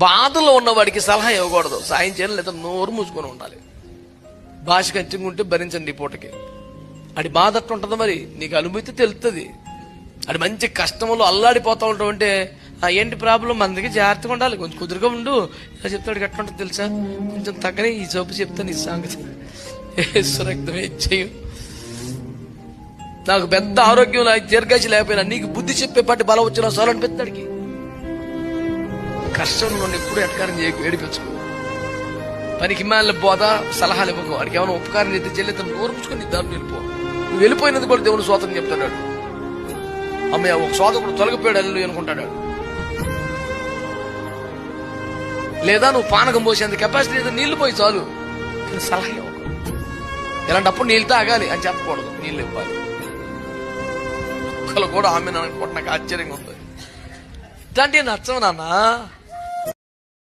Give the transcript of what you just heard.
బాధలో ఉన్నవాడికి సలహా ఇవ్వకూడదు, సాయం చేయాలి, లేదా నోరు మూసుకొని ఉండాలి. భాష కంచుకుంటే భరించండి ఈ పూటకి. అది బాధ అట్టుంటది, మరి నీకు అనుభూతి తెలుస్తుంది. అది మంచి కష్టంలో అల్లాడిపోతా ఉంటావు అంటే ఏంటి ప్రాబ్లం, మందికి జాగ్రత్తగా ఉండాలి, కొంచెం కుదురుగా ఉండు. ఇలా చెప్తాడు, ఎట్లా ఉంటుంది తెలుసా, కొంచెం తగ్గనే ఈ జబ్బు చెప్తాను, ఈ సంగతి రక్తమే చెయ్యం. నాకు పెద్ద ఆరోగ్యం దీర్ఘాశ లేకపోయినా నీకు బుద్ధి చెప్పే పాటి బలం వచ్చిన చాలు అనిపిస్తాడికి. కష్టంలో ఎప్పుడు ఎటకారం చేయకు, ఏడిపించుకో. పనికి హిమాలయ బోధ సలహాలు ఇవ్వకు. వాడికి ఏమైనా ఉపకారం అయితే చెల్లి నోరు పుచ్చుకొని దాన్ని వెళ్ళిపో. నువ్వు వెళ్ళిపోయినది కూడా దేవుని స్వాతం చెప్తాడు. అమ్మయ్య ఒక సోదకుడు తొలగిపోయాడు అల్లు అనుకుంటాడు. లేదా నువ్వు పానకం పోసేంత కెపాసిటీ లేదా నీళ్లు పోయి చాలు, సలహా ఇవ్వకు. ఇలాంటప్పుడు నీళ్ళు తాగాలి అని చెప్పకూడదు, నీళ్ళు ఇవ్వాలి. ఒక్కళ్ళు కూడా ఆమె అనుకుంటే నాకు ఆశ్చర్యంగా ఉంది. ఇట్లాంటివి నచ్చవు నాన్న.